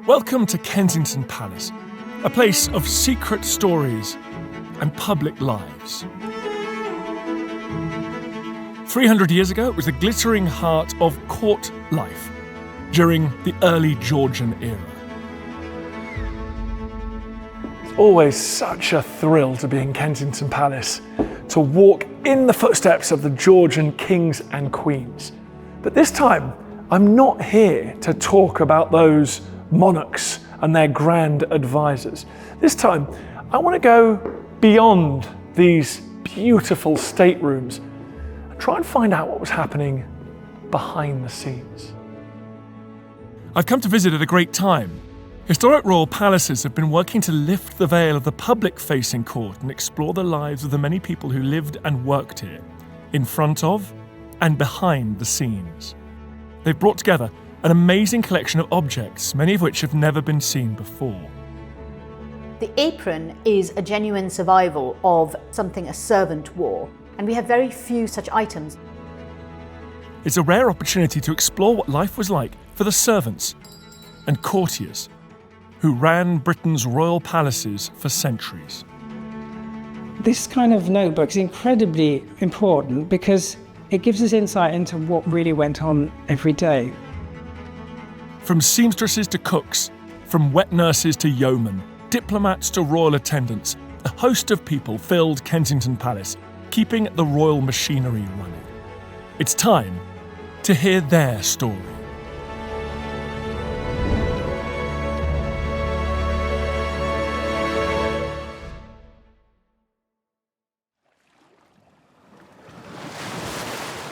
Welcome to Kensington Palace, a place of secret stories and public lives. 300 years ago, it was the glittering heart of court life during the early Georgian era. It's always such a thrill to be in Kensington Palace, to walk in the footsteps of the Georgian kings and queens. But this time, I'm not here to talk about those monarchs and their grand advisors. This time, I want to go beyond these beautiful staterooms and try and find out what was happening behind the scenes. I've come to visit at a great time. Historic royal palaces have been working to lift the veil of the public-facing court and explore the lives of the many people who lived and worked here, in front of and behind the scenes. They've brought together an amazing collection of objects, many of which have never been seen before. The apron is a genuine survival of something a servant wore, and we have very few such items. It's a rare opportunity to explore what life was like for the servants and courtiers who ran Britain's royal palaces for centuries. This kind of notebook is incredibly important because it gives us insight into what really went on every day. From seamstresses to cooks, from wet nurses to yeomen, diplomats to royal attendants, a host of people filled Kensington Palace, keeping the royal machinery running. It's time to hear their story.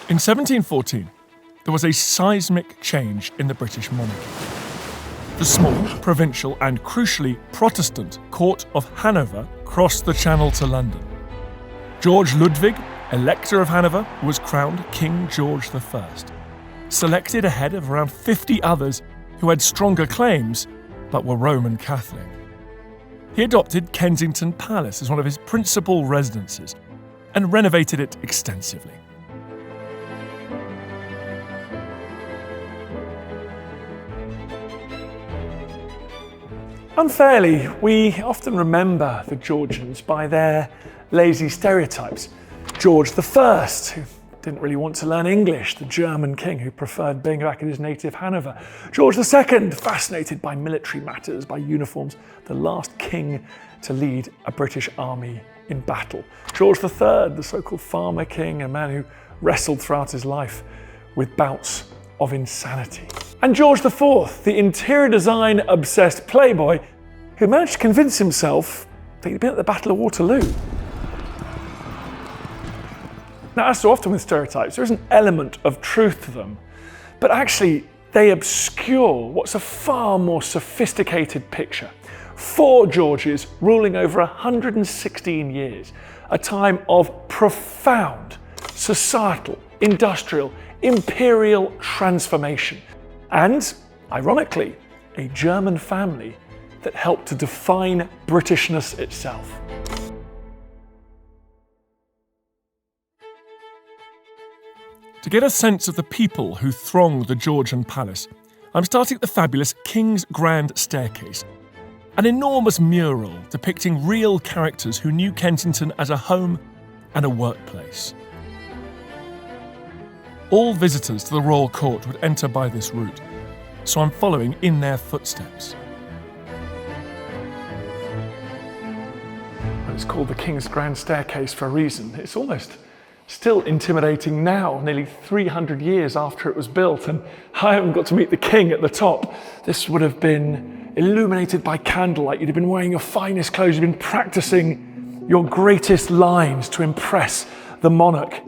In 1714, there was a seismic change in the British monarchy. The small, provincial and crucially Protestant court of Hanover crossed the Channel to London. George Ludwig, Elector of Hanover, was crowned King George I, selected ahead of around 50 others who had stronger claims but were Roman Catholic. He adopted Kensington Palace as one of his principal residences and renovated it extensively. Unfairly, we often remember the Georgians by their lazy stereotypes. George I, who didn't really want to learn English, the German king who preferred being back in his native Hanover. George II, fascinated by military matters, by uniforms, the last king to lead a British army in battle. George III, the so-called farmer king, a man who wrestled throughout his life with bouts of insanity. And George IV, the interior design obsessed playboy who managed to convince himself that he'd been at the Battle of Waterloo. Now, as so often with stereotypes, there is an element of truth to them, but actually they obscure what's a far more sophisticated picture. 4 Georges ruling over 116 years, a time of profound societal, industrial, imperial transformation. And, ironically, a German family that helped to define Britishness itself. To get a sense of the people who thronged the Georgian palace, I'm starting at the fabulous King's Grand Staircase, an enormous mural depicting real characters who knew Kensington as a home and a workplace. All visitors to the royal court would enter by this route, so I'm following in their footsteps. It's called the King's Grand Staircase for a reason. It's almost still intimidating now, nearly 300 years after it was built, and I haven't got to meet the king at the top. This would have been illuminated by candlelight. You'd have been wearing your finest clothes. You'd been practicing your greatest lines to impress the monarch.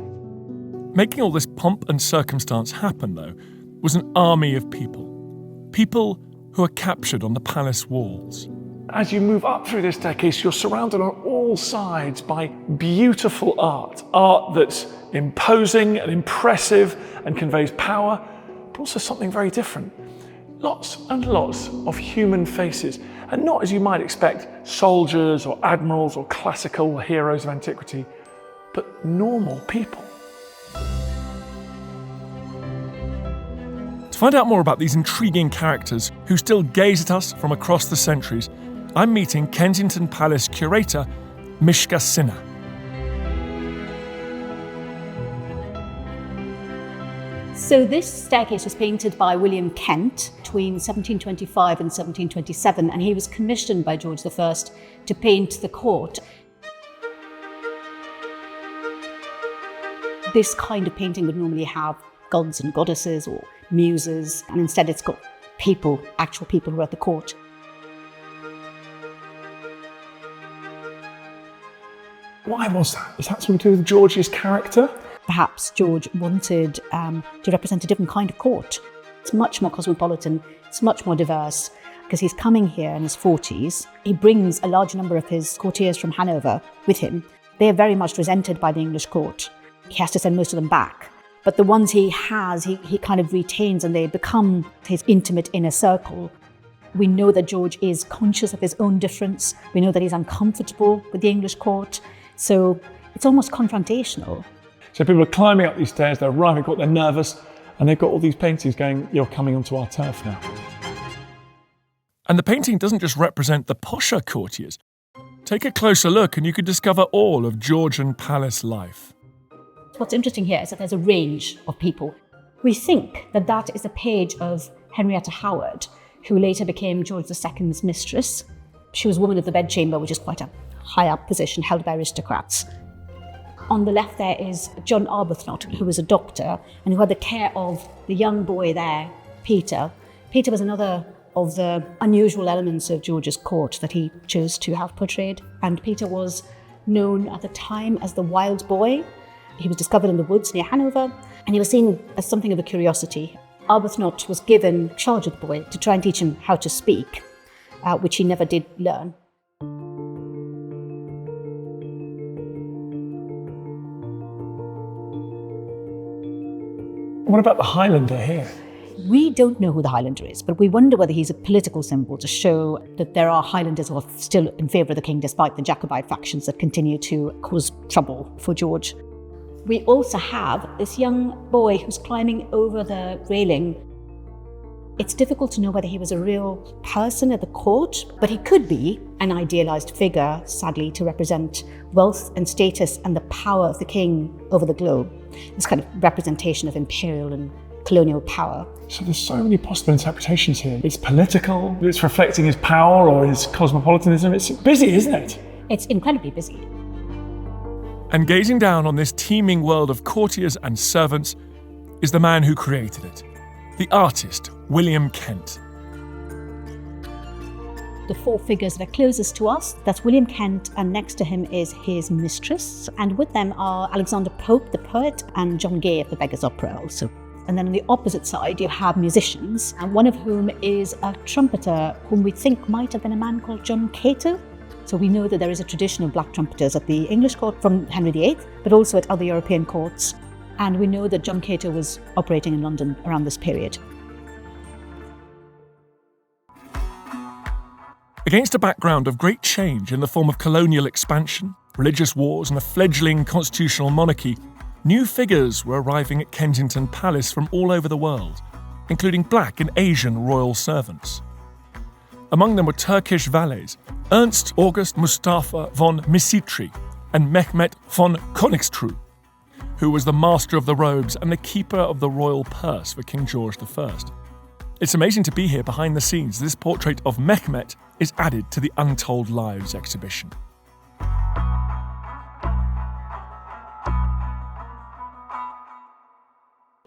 Making all this pomp and circumstance happen, though, was an army of people. People who are captured on the palace walls. As you move up through this staircase, you're surrounded on all sides by beautiful art. Art that's imposing and impressive and conveys power, but also something very different. Lots and lots of human faces, and not as you might expect, soldiers or admirals or classical heroes of antiquity, but normal people. To find out more about these intriguing characters who still gaze at us from across the centuries, I'm meeting Kensington Palace curator Mishka Sinha. So this staircase was painted by William Kent between 1725 and 1727, and he was commissioned by George I to paint the court. This kind of painting would normally have gods and goddesses or muses, and instead it's got people, actual people who are at the court. Why was that? Is that something to do with George's character? Perhaps George wanted to represent a different kind of court. It's much more cosmopolitan, it's much more diverse, because he's coming here in his 40s. He brings a large number of his courtiers from Hanover with him. They are very much resented by the English court. He has to send most of them back. But the ones he has, he kind of retains, and they become his intimate inner circle. We know that George is conscious of his own difference. We know that he's uncomfortable with the English court. So it's almost confrontational. So people are climbing up these stairs, they're arriving, they're nervous, and they've got all these paintings going, you're coming onto our turf now. And the painting doesn't just represent the posher courtiers. Take a closer look and you could discover all of Georgian palace life. What's interesting here is that there's a range of people. We think that that is a page of Henrietta Howard, who later became George II's mistress. She was woman of the bedchamber, which is quite a high up position held by aristocrats. On the left there is John Arbuthnot, who was a doctor and who had the care of the young boy there, Peter. Peter was another of the unusual elements of George's court that he chose to have portrayed. And Peter was known at the time as the wild boy. He was discovered in the woods near Hanover, and he was seen as something of a curiosity. Arbuthnot was given charge of the boy to try and teach him how to speak, which he never did learn. What about the Highlander here? We don't know who the Highlander is, but we wonder whether he's a political symbol to show that there are Highlanders who are still in favour of the king despite the Jacobite factions that continue to cause trouble for George. We also have this young boy who's climbing over the railing. It's difficult to know whether he was a real person at the court, but he could be an idealised figure, sadly, to represent wealth and status and the power of the king over the globe. This kind of representation of imperial and colonial power. So there's so many possible interpretations here. It's political, it's reflecting his power or his cosmopolitanism. It's busy, isn't it? It's incredibly busy. And gazing down on this teeming world of courtiers and servants is the man who created it, the artist, William Kent. The four figures that are closest to us, that's William Kent, and next to him is his mistress, and with them are Alexander Pope, the poet, and John Gay of the Beggar's Opera also. And then on the opposite side, you have musicians, and one of whom is a trumpeter, whom we think might have been a man called John Cato. So we know that there is a tradition of black trumpeters at the English court from Henry VIII, but also at other European courts. And we know that John Cato was operating in London around this period. Against a background of great change in the form of colonial expansion, religious wars, and a fledgling constitutional monarchy, new figures were arriving at Kensington Palace from all over the world, including black and Asian royal servants. Among them were Turkish valets, Ernst August Mustafa von Misitry and Mechmet von Konixtru, who was the master of the robes and the keeper of the royal purse for King George I. It's amazing to be here behind the scenes. This portrait of Mechmet is added to the Untold Lives exhibition.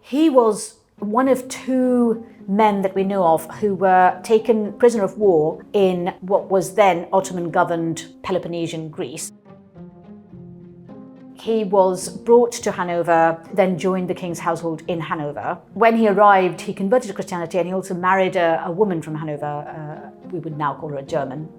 He was one of two men that we know of who were taken prisoner of war in what was then Ottoman-governed Peloponnesian Greece. He was brought to Hanover, then joined the king's household in Hanover. When he arrived, he converted to Christianity, and he also married a woman from Hanover. We would now call her a German.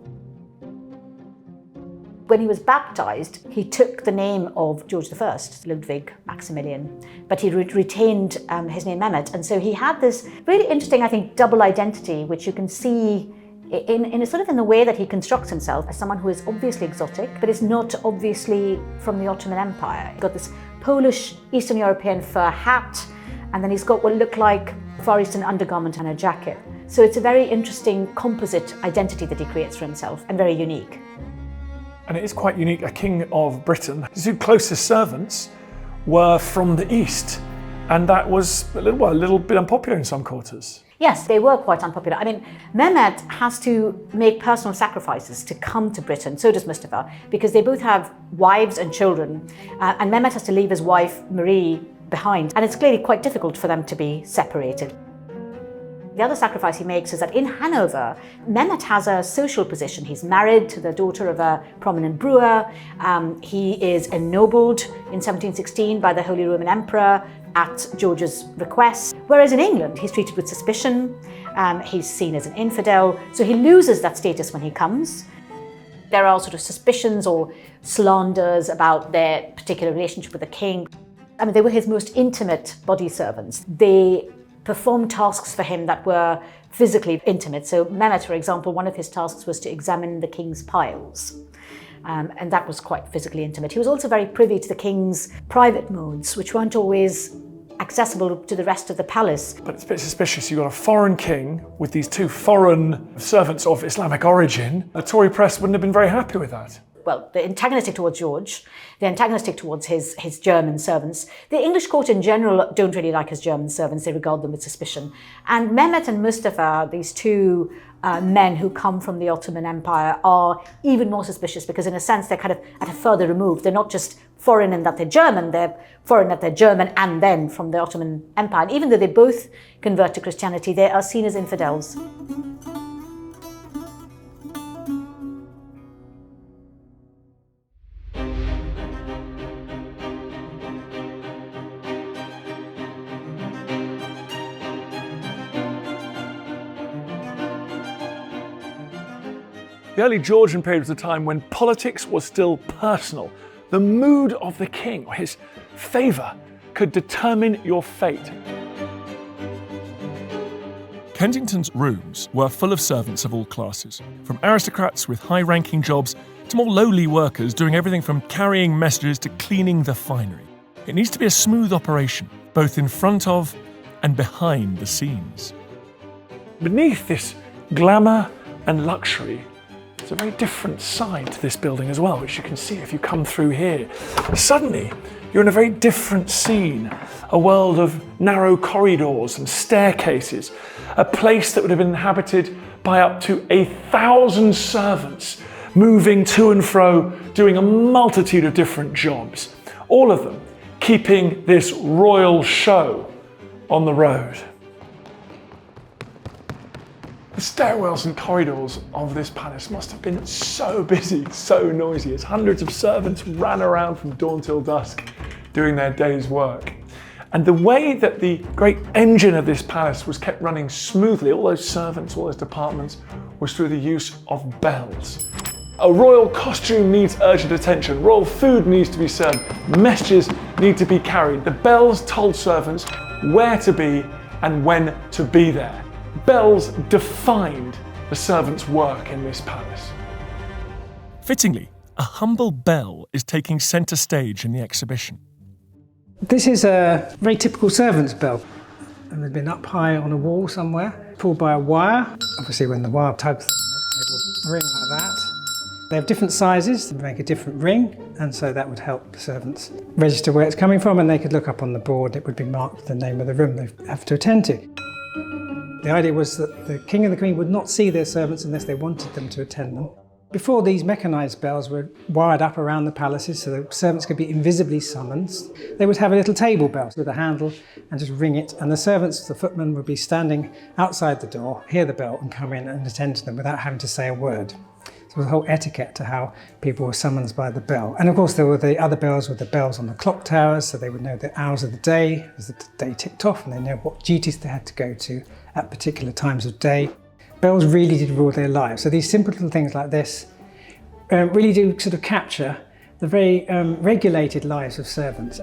When he was baptized, he took the name of George I, Ludwig Maximilian, but he retained his name Mehmet. And so he had this really interesting, I think, double identity, which you can see in a sort of in the way that he constructs himself as someone who is obviously exotic, but is not obviously from the Ottoman Empire. He's got this Polish Eastern European fur hat, and then he's got what look like Far Eastern undergarment and a jacket. So it's a very interesting composite identity that he creates for himself, and very unique. And it is quite unique. A king of Britain, his two closest servants were from the East, and that was a little bit unpopular in some quarters. Yes, they were quite unpopular. I mean, Mehmet has to make personal sacrifices to come to Britain, so does Mustafa, because they both have wives and children, and Mehmet has to leave his wife, Marie, behind, and it's clearly quite difficult for them to be separated. The other sacrifice he makes is that in Hanover, Mehmet has a social position. He's married to the daughter of a prominent brewer. He is ennobled in 1716 by the Holy Roman Emperor at George's request. Whereas in England, he's treated with suspicion. He's seen as an infidel. So he loses that status when he comes. There are sort of suspicions or slanders about their particular relationship with the king. I mean, they were his most intimate body servants. They performed tasks for him that were physically intimate. So Mehmet, for example, one of his tasks was to examine the king's piles. And that was quite physically intimate. He was also very privy to the king's private modes, which weren't always accessible to the rest of the palace. But it's a bit suspicious. You've got a foreign king with these two foreign servants of Islamic origin. The Tory press wouldn't have been very happy with that. Well, they're antagonistic towards George, they're antagonistic towards his German servants. The English court in general don't really like his German servants, they regard them with suspicion. And Mehmet and Mustafa, these two men who come from the Ottoman Empire, are even more suspicious because in a sense they're kind of at a further remove. They're not just foreign in that they're German, they're foreign that they're German and then from the Ottoman Empire. And even though they both convert to Christianity, they are seen as infidels. The early Georgian period was a time when politics was still personal. The mood of the king, or his favour, could determine your fate. Kensington's rooms were full of servants of all classes, from aristocrats with high-ranking jobs to more lowly workers doing everything from carrying messages to cleaning the finery. It needs to be a smooth operation, both in front of and behind the scenes. Beneath this glamour and luxury, it's a very different side to this building as well, which you can see if you come through here. Suddenly, you're in a very different scene, a world of narrow corridors and staircases, a place that would have been inhabited by up to 1,000 servants, moving to and fro, doing a multitude of different jobs, all of them keeping this royal show on the road. The stairwells and corridors of this palace must have been so busy, so noisy, as hundreds of servants ran around from dawn till dusk doing their day's work. And the way that the great engine of this palace was kept running smoothly, all those servants, all those departments, was through the use of bells. A royal costume needs urgent attention, royal food needs to be served, messages need to be carried. The bells told servants where to be and when to be there. Bells defined the servants' work in this palace. Fittingly, a humble bell is taking centre stage in the exhibition. This is a very typical servant's bell. And they've been up high on a wall somewhere, pulled by a wire. Obviously when the wire tugs, it will ring like that. They have different sizes to make a different ring, and so that would help the servants register where it's coming from, and they could look up on the board, it would be marked the name of the room they have to attend to. The idea was that the king and the queen would not see their servants unless they wanted them to attend them. Before, these mechanised bells were wired up around the palaces so the servants could be invisibly summoned. They would have a little table bell with a handle and just ring it, and the servants, the footmen, would be standing outside the door, hear the bell and come in and attend to them without having to say a word. So there was a whole etiquette to how people were summoned by the bell. And of course there were the other bells with the bells on the clock towers, so they would know the hours of the day as the day ticked off, and they know what duties they had to go to at particular times of day. Bells really did rule their lives. So these simple little things like this really do sort of capture the very regulated lives of servants.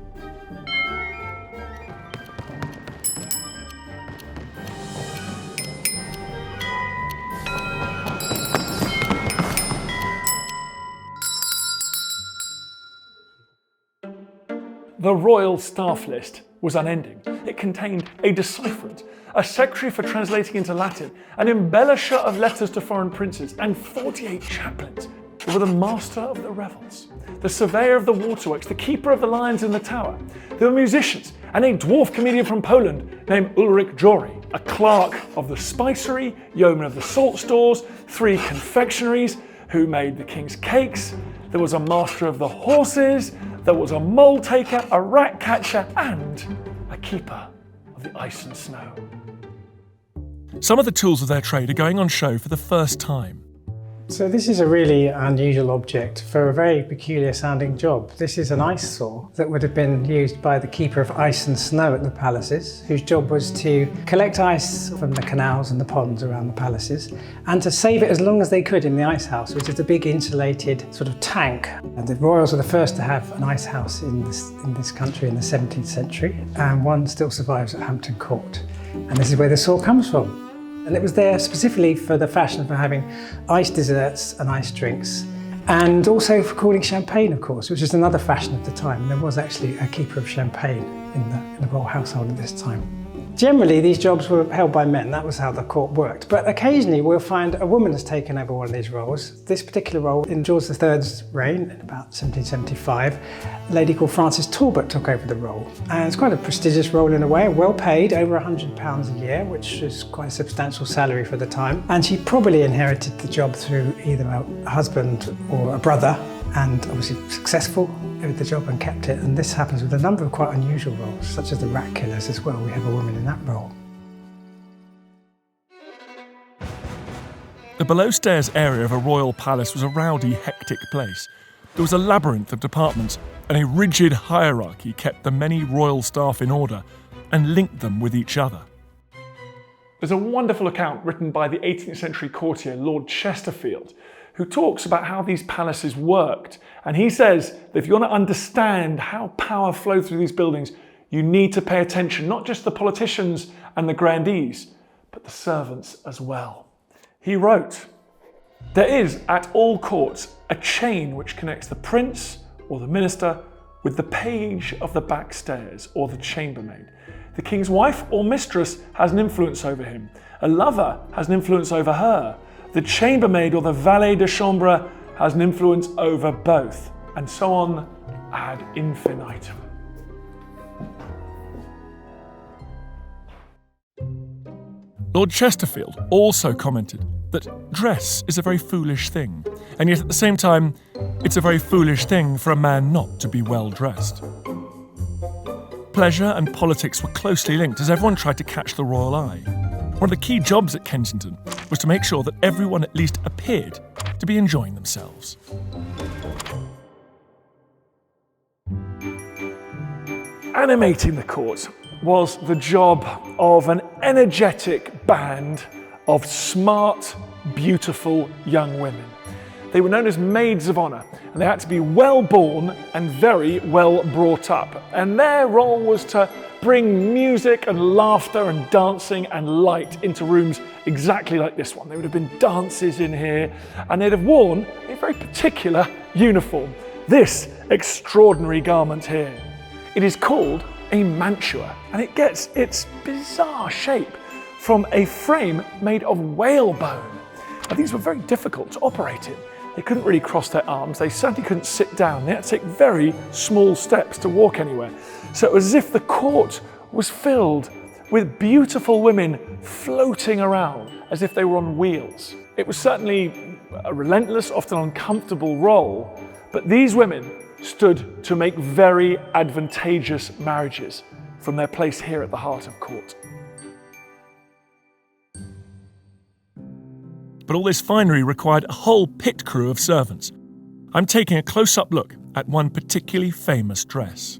The royal staff list was unending. It contained a decipherant, a secretary for translating into Latin, an embellisher of letters to foreign princes, and 48 chaplains who were the master of the revels, the surveyor of the waterworks, the keeper of the lions in the tower. There were musicians and a dwarf comedian from Poland named Ulrich Jory, a clerk of the spicery, yeoman of the salt stores, 3 confectionaries who made the king's cakes. There was a master of the horses, there was a mole taker, a rat catcher, and a keeper of the ice and snow. Some of the tools of their trade are going on show for the first time. So this is a really unusual object for a very peculiar sounding job. This is an ice saw that would have been used by the keeper of ice and snow at the palaces, whose job was to collect ice from the canals and the ponds around the palaces and to save it as long as they could in the ice house, which is a big insulated sort of tank. And the royals were the first to have an ice house in this country in the 17th century, and one still survives at Hampton Court. And this is where the saw comes from. And it was there specifically for the fashion for having ice desserts and ice drinks, and also for cooling champagne, of course, which is another fashion of the time. And there was actually a keeper of champagne in the royal household at this time. Generally, these jobs were held by men. That was how the court worked. But occasionally, we'll find a woman has taken over one of these roles. This particular role in George III's reign, in about 1775, a lady called Frances Talbot took over the role. And it's quite a prestigious role in a way, well paid, over £100 a year, which is quite a substantial salary for the time. And she probably inherited the job through either a husband or a brother, and obviously successful with the job and kept it. And this happens with a number of quite unusual roles, such as the rat killers as well. We have a woman in that role. The below-stairs area of a royal palace was a rowdy, hectic place. There was a labyrinth of departments, and a rigid hierarchy kept the many royal staff in order and linked them with each other. There's a wonderful account written by the 18th century courtier Lord Chesterfield, who talks about how these palaces worked. And he says that if you want to understand how power flowed through these buildings, you need to pay attention, not just the politicians and the grandees, but the servants as well. He wrote, "There is at all courts a chain which connects the prince or the minister with the page of the back stairs or the chambermaid. The king's wife or mistress has an influence over him. A lover has an influence over her. The chambermaid or the valet de chambre has an influence over both," and so on ad infinitum. Lord Chesterfield also commented that dress is a very foolish thing, and yet at the same time, it's a very foolish thing for a man not to be well dressed. Pleasure and politics were closely linked as everyone tried to catch the royal eye. One of the key jobs at Kensington was to make sure that everyone at least appeared to be enjoying themselves. Animating the court was the job of an energetic band of smart, beautiful young women. They were known as maids of honour, and they had to be well born and very well brought up. And their role was to bring music and laughter and dancing and light into rooms exactly like this one. There would have been dances in here, and they'd have worn a very particular uniform. This extraordinary garment here. It is called a mantua, and it gets its bizarre shape from a frame made of whalebone. Now, these were very difficult to operate in. They couldn't really cross their arms. They certainly couldn't sit down. They had to take very small steps to walk anywhere. So it was as if the court was filled with beautiful women floating around as if they were on wheels. It was certainly a relentless, often uncomfortable role, but these women stood to make very advantageous marriages from their place here at the heart of court. But all this finery required a whole pit crew of servants. I'm taking a close-up look at one particularly famous dress.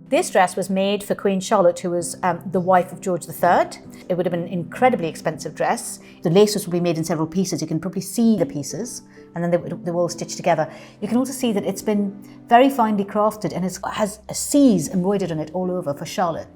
This dress was made for Queen Charlotte, who was the wife of George III. It would have been an incredibly expensive dress. The laces would be made in several pieces. You can probably see the pieces, and then they were all stitched together. You can also see that it's been very finely crafted and has C's embroidered on it all over for Charlotte.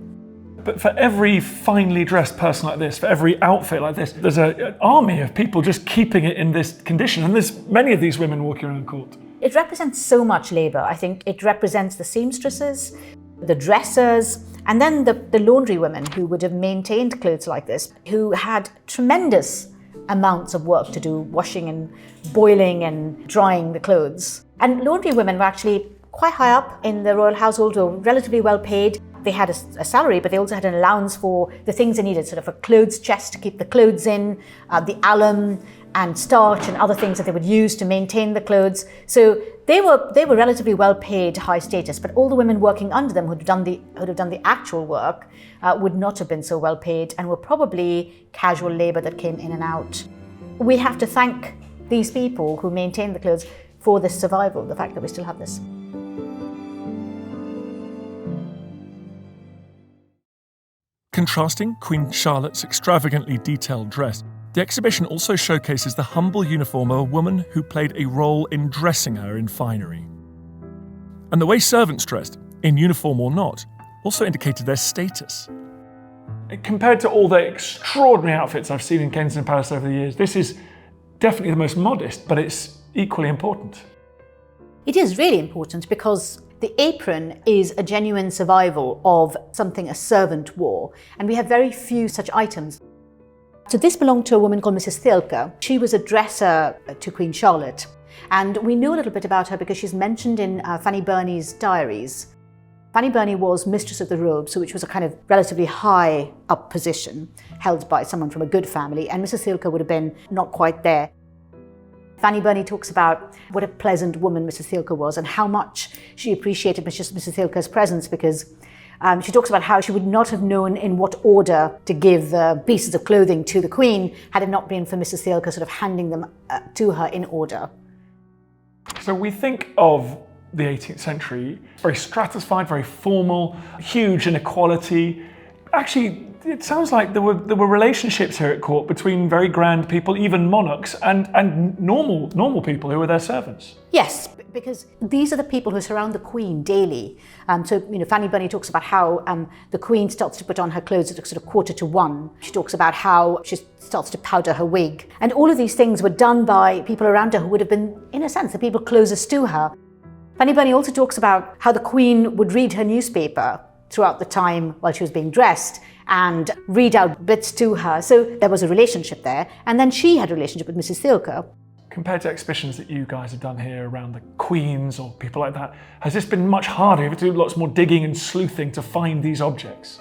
But for every finely dressed person like this, for every outfit like this, there's an army of people just keeping it in this condition. And there's many of these women walking around court. It represents so much labour. I think it represents the seamstresses, the dressers, and then the laundry women who would have maintained clothes like this, who had tremendous amounts of work to do, washing and boiling and drying the clothes. And laundry women were actually quite high up in the royal household, were relatively well paid. They had a salary, but they also had an allowance for the things they needed, sort of a clothes chest to keep the clothes in, the alum and starch and other things that they would use to maintain the clothes. So they were relatively well paid, high status, but all the women working under them who'd have done the actual work would not have been so well paid and were probably casual labour that came in and out. We have to thank these people who maintained the clothes for this survival, the fact that we still have this. Contrasting Queen Charlotte's extravagantly detailed dress, the exhibition also showcases the humble uniform of a woman who played a role in dressing her in finery. And the way servants dressed, in uniform or not, also indicated their status. Compared to all the extraordinary outfits I've seen in Kensington Palace over the years, this is definitely the most modest, but it's equally important. It is really important because the apron is a genuine survival of something a servant wore, and we have very few such items. So this belonged to a woman called Mrs Thilker. She was a dresser to Queen Charlotte, and we know a little bit about her because she's mentioned in Fanny Burney's diaries. Fanny Burney was mistress of the robes, which was a kind of relatively high up position held by someone from a good family, and Mrs Thilker would have been not quite there. Fanny Burney talks about what a pleasant woman Mrs Thilker was and how much she appreciated Mrs Thilker's presence, because she talks about how she would not have known in what order to give pieces of clothing to the Queen had it not been for Mrs Thilker sort of handing them to her in order. So we think of the 18th century very stratified, very formal, huge inequality. Actually, it sounds like there were relationships here at court between very grand people, even monarchs, and normal people who were their servants. Yes, because these are the people who surround the Queen daily. So, Fanny Burney talks about how the Queen starts to put on her clothes at sort of 1:45. She talks about how she starts to powder her wig. And all of these things were done by people around her who would have been, in a sense, the people closest to her. Fanny Burney also talks about how the Queen would read her newspaper throughout the time while she was being dressed and read out bits to her. So there was a relationship there. And then she had a relationship with Mrs Thilker. Compared to exhibitions that you guys have done here around the queens or people like that, has this been much harder? You have to do lots more digging and sleuthing to find these objects?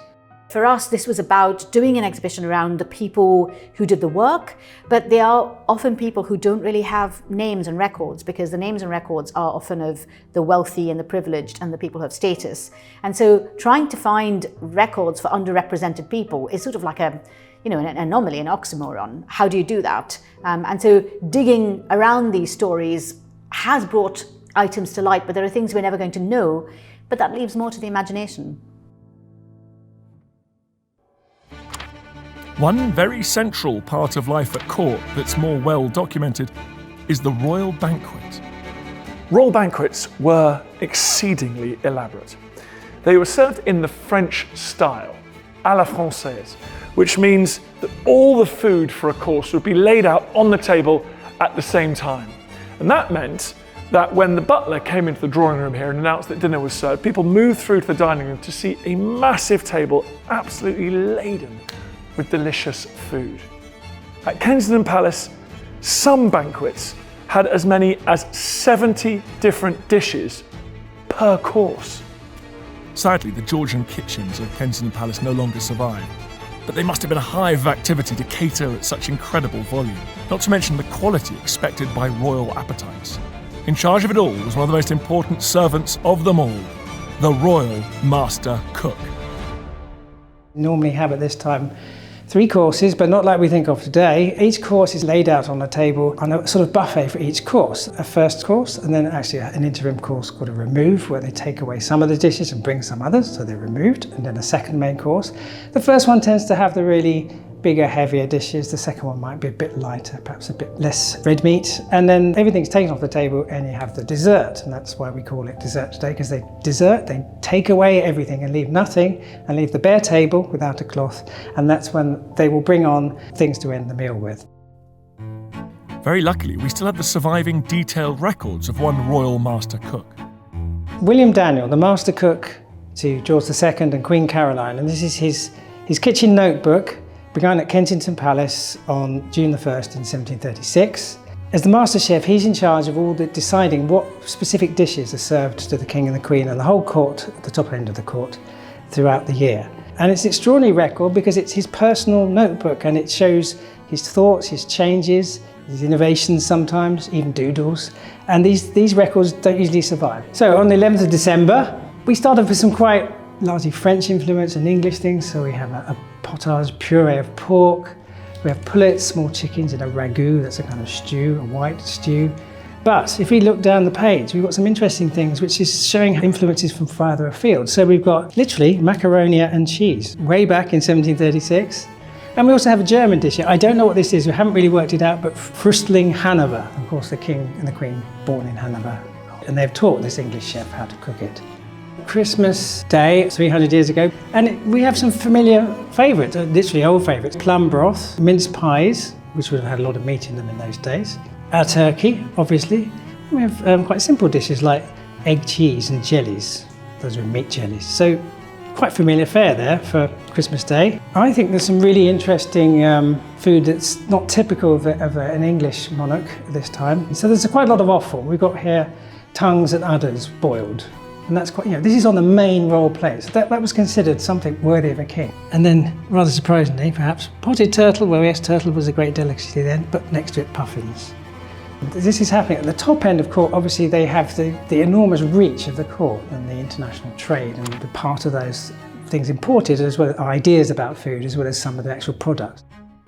For us, this was about doing an exhibition around the people who did the work, but they are often people who don't really have names and records, because the names and records are often of the wealthy and the privileged and the people who have status. And so trying to find records for underrepresented people is sort of like an anomaly, an oxymoron. How do you do that? And so digging around these stories has brought items to light, but there are things we're never going to know, but that leaves more to the imagination. One very central part of life at court that's more well documented is the royal banquet. Royal banquets were exceedingly elaborate. They were served in the French style, à la française, which means that all the food for a course would be laid out on the table at the same time. And that meant that when the butler came into the drawing room here and announced that dinner was served, people moved through to the dining room to see a massive table absolutely laden with delicious food. At Kensington Palace, some banquets had as many as 70 different dishes per course. Sadly, the Georgian kitchens of Kensington Palace no longer survive, but they must have been a hive of activity to cater at such incredible volume, not to mention the quality expected by royal appetites. In charge of it all was one of the most important servants of them all, the royal master cook. Normally have at this time 3 courses, but not like we think of today. Each course is laid out on a table on a sort of buffet for each course. A first course, and then actually an interim course called a remove, where they take away some of the dishes and bring some others, so they're removed, and then a second main course. The first one tends to have the really bigger, heavier dishes. The second one might be a bit lighter, perhaps a bit less red meat. And then everything's taken off the table and you have the dessert. And that's why we call it dessert today, because they take away everything and leave nothing, and leave the bare table without a cloth. And that's when they will bring on things to end the meal with. Very luckily, we still have the surviving detailed records of one royal master cook. William Daniel, the master cook, to George II and Queen Caroline. And this is his kitchen notebook, begun at Kensington Palace on June the 1st in 1736. As the master chef, he's in charge of all the deciding what specific dishes are served to the King and the Queen and the whole court, at the top end of the court, throughout the year. And it's an extraordinary record because it's his personal notebook and it shows his thoughts, his changes, his innovations sometimes, even doodles. And these records don't usually survive. So on the 11th of December, we started with some quite largely French influence and English things. So we have a potage puree of pork. We have pullets, small chickens in a ragout, that's a kind of stew, a white stew. But if we look down the page, we've got some interesting things which is showing influences from farther afield. So we've got literally macaroni and cheese, way back in 1736. And we also have a German dish here. I don't know what this is, we haven't really worked it out, but Früchtling Hanover. Of course, the King and the Queen born in Hanover. And they've taught this English chef how to cook it. Christmas Day, 300 years ago, and we have some familiar favourites, literally old favourites. Plum broth, mince pies, which would have had a lot of meat in them in those days. Our turkey, obviously. We have quite simple dishes like egg cheese and jellies. Those are meat jellies. So quite familiar fare there for Christmas Day. I think there's some really interesting food that's not typical of an English monarch at this time. So there's quite a lot of offal. We've got here tongues and udders boiled. And that's quite, this is on the main royal plate. So that was considered something worthy of a king. And then, rather surprisingly perhaps, potted turtle. Well, yes, turtle was a great delicacy then, but next to it, puffins. This is happening at the top end of court. Obviously, they have the enormous reach of the court and the international trade, and the part of those things imported, as well as ideas about food, as well as some of the actual products.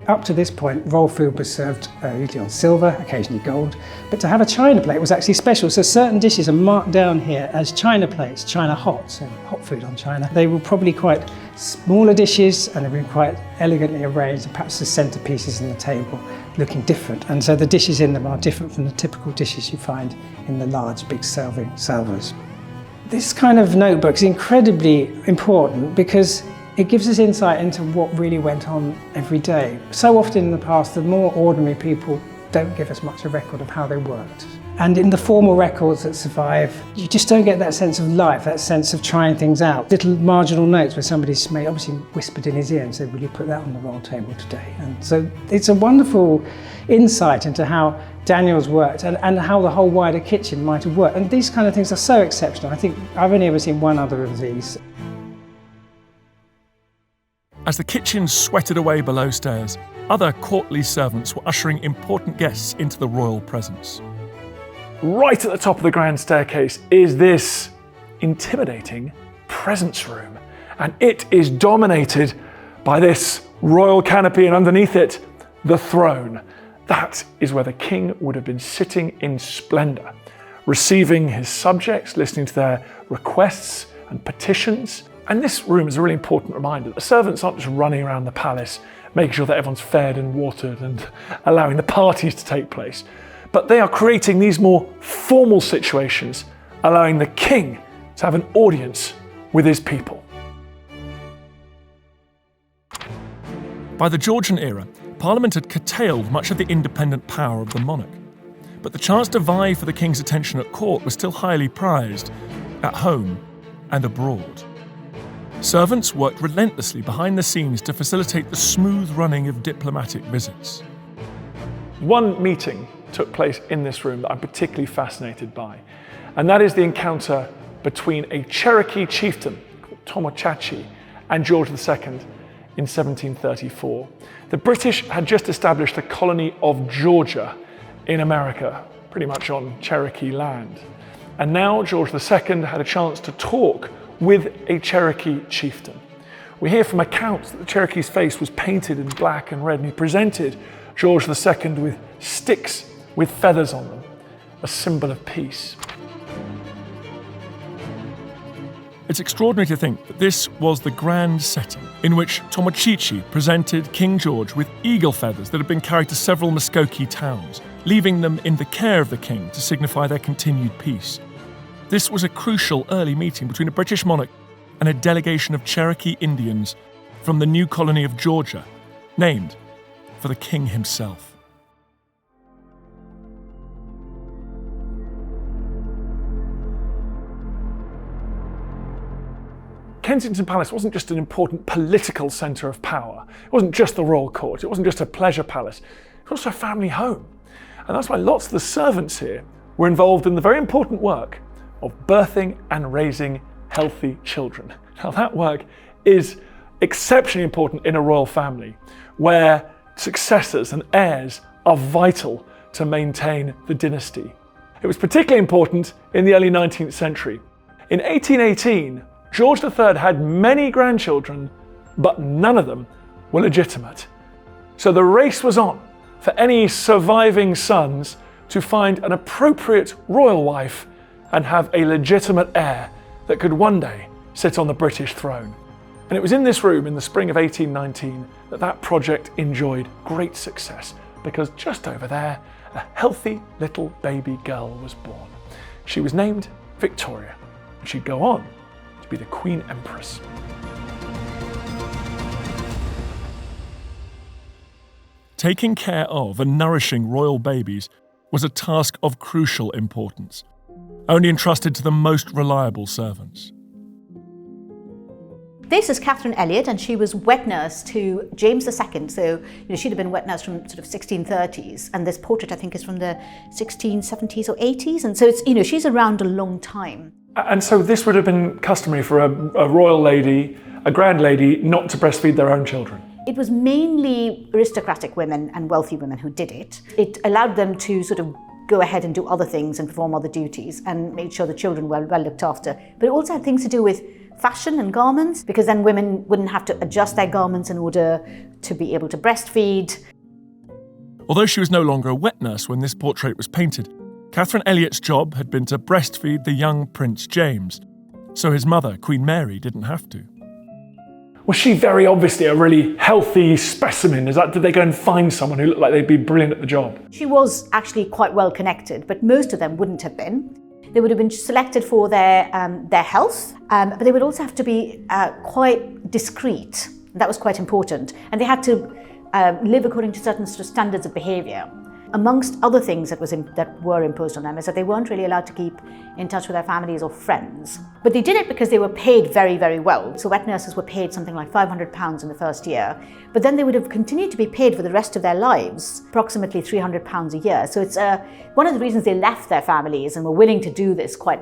Up to this point, royal food was served usually on silver, occasionally gold, but to have a china plate was actually special. So certain dishes are marked down here as china plates, china hot, so hot food on china. They were probably quite smaller dishes and they've been quite elegantly arranged, and perhaps the centerpieces in the table looking different. And so the dishes in them are different from the typical dishes you find in the large, big salvers. This kind of notebook is incredibly important because it gives us insight into what really went on every day. So often in the past, the more ordinary people don't give us much a record of how they worked. And in the formal records that survive, you just don't get that sense of life, that sense of trying things out. Little marginal notes where somebody's obviously whispered in his ear and said, will you put that on the roll table today? And so it's a wonderful insight into how Daniel's worked and how the whole wider kitchen might have worked. And these kind of things are so exceptional. I think I've only ever seen one other of these. As the kitchen sweated away below stairs, other courtly servants were ushering important guests into the royal presence. Right at the top of the grand staircase is this intimidating presence room, and it is dominated by this royal canopy, and underneath it, the throne. That is where the king would have been sitting in splendour, receiving his subjects, listening to their requests and petitions. And this room is a really important reminder that the servants aren't just running around the palace, making sure that everyone's fed and watered and allowing the parties to take place, but they are creating these more formal situations, allowing the king to have an audience with his people. By the Georgian era, Parliament had curtailed much of the independent power of the monarch, but the chance to vie for the king's attention at court was still highly prized, at home and abroad. Servants worked relentlessly behind the scenes to facilitate the smooth running of diplomatic visits. One meeting took place in this room that I'm particularly fascinated by, and that is the encounter between a Cherokee chieftain called Tomochachi and George II in 1734. The British had just established the colony of Georgia in America, pretty much on Cherokee land. And now George II had a chance to talk with a Cherokee chieftain. We hear from accounts that the Cherokee's face was painted in black and red, and he presented George II with sticks with feathers on them, a symbol of peace. It's extraordinary to think that this was the grand setting in which Tomochachi presented King George with eagle feathers that had been carried to several Muskokie towns, leaving them in the care of the king to signify their continued peace. This was a crucial early meeting between a British monarch and a delegation of Cherokee Indians from the new colony of Georgia, named for the king himself. Kensington Palace wasn't just an important political centre of power. It wasn't just the royal court. It wasn't just a pleasure palace. It was also a family home. And that's why lots of the servants here were involved in the very important work of birthing and raising healthy children. Now that work is exceptionally important in a royal family, where successors and heirs are vital to maintain the dynasty. It was particularly important in the early 19th century. In 1818, George III had many grandchildren, but none of them were legitimate. So the race was on for any surviving sons to find an appropriate royal wife and have a legitimate heir that could one day sit on the British throne. And it was in this room in the spring of 1819 that project enjoyed great success, because just over there, a healthy little baby girl was born. She was named Victoria, and she'd go on to be the Queen Empress. Taking care of and nourishing royal babies was a task of crucial importance, only entrusted to the most reliable servants. This is Catherine Elliot, and she was wet nurse to James II. So, she'd have been wet nurse from sort of 1630s, and this portrait, I think, is from the 1670s or 80s. And so it's, she's around a long time. And so this would have been customary for a royal lady, a grand lady, not to breastfeed their own children. It was mainly aristocratic women and wealthy women who did it. It allowed them to sort of go ahead and do other things and perform other duties, and made sure the children were well looked after. But it also had things to do with fashion and garments, because then women wouldn't have to adjust their garments in order to be able to breastfeed. Although she was no longer a wet nurse when this portrait was painted, Catherine Elliot's job had been to breastfeed the young Prince James, so his mother, Queen Mary, didn't have to. Was she very obviously a really healthy specimen? Did they go and find someone who looked like they'd be brilliant at the job? She was actually quite well connected, but most of them wouldn't have been. They would have been selected for their health, but they would also have to be quite discreet. That was quite important. And they had to live according to certain sort of standards of behaviour. Amongst other things that were imposed on them is that they weren't really allowed to keep in touch with their families or friends. But they did it because they were paid very, very well. So wet nurses were paid something like £500 in the first year. But then they would have continued to be paid for the rest of their lives, approximately £300 a year. So it's one of the reasons they left their families and were willing to do this quite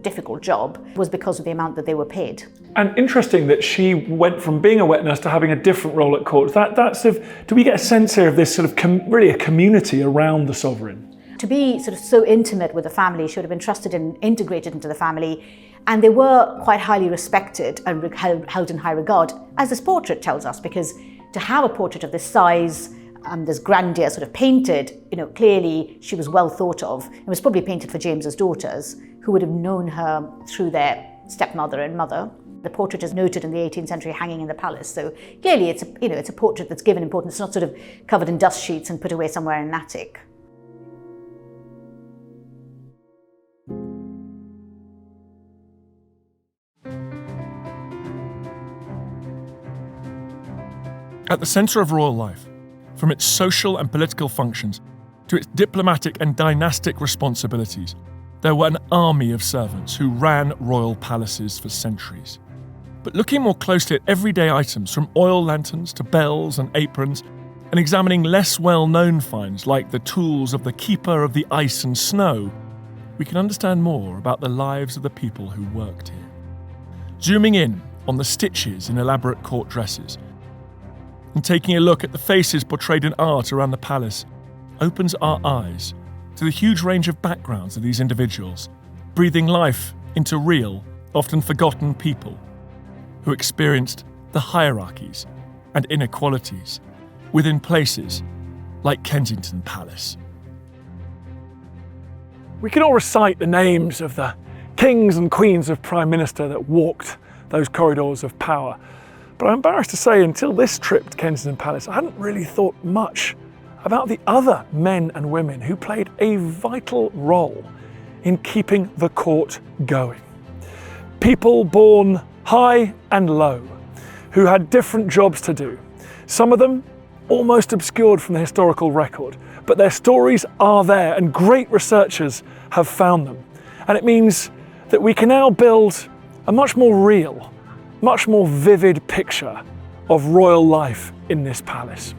difficult job was because of the amount that they were paid. And interesting that she went from being a wet nurse to having a different role at court. Do we get a sense here of this sort of really a community around the sovereign? To be sort of so intimate with the family, she would have been trusted and integrated into the family, and they were quite highly respected and held in high regard, as this portrait tells us, because to have a portrait of this size, this grandeur sort of painted, clearly she was well thought of. It was probably painted for James's daughters, who would have known her through their stepmother and mother. The portrait is noted in the 18th century hanging in the palace. So clearly it's a portrait that's given importance. It's not sort of covered in dust sheets and put away somewhere in an attic. At the centre of royal life, from its social and political functions to its diplomatic and dynastic responsibilities, there were an army of servants who ran royal palaces for centuries. But looking more closely at everyday items from oil lanterns to bells and aprons, and examining less well-known finds like the tools of the keeper of the ice and snow, we can understand more about the lives of the people who worked here. Zooming in on the stitches in elaborate court dresses, and taking a look at the faces portrayed in art around the palace, opens our eyes to the huge range of backgrounds of these individuals, breathing life into real, often forgotten people who experienced the hierarchies and inequalities within places like Kensington Palace. We can all recite the names of the kings and queens of Prime Minister that walked those corridors of power. But I'm embarrassed to say, until this trip to Kensington Palace, I hadn't really thought much about the other men and women who played a vital role in keeping the court going. People born high and low, who had different jobs to do. Some of them almost obscured from the historical record, but their stories are there and great researchers have found them. And it means that we can now build a much more real much more vivid picture of royal life in this palace.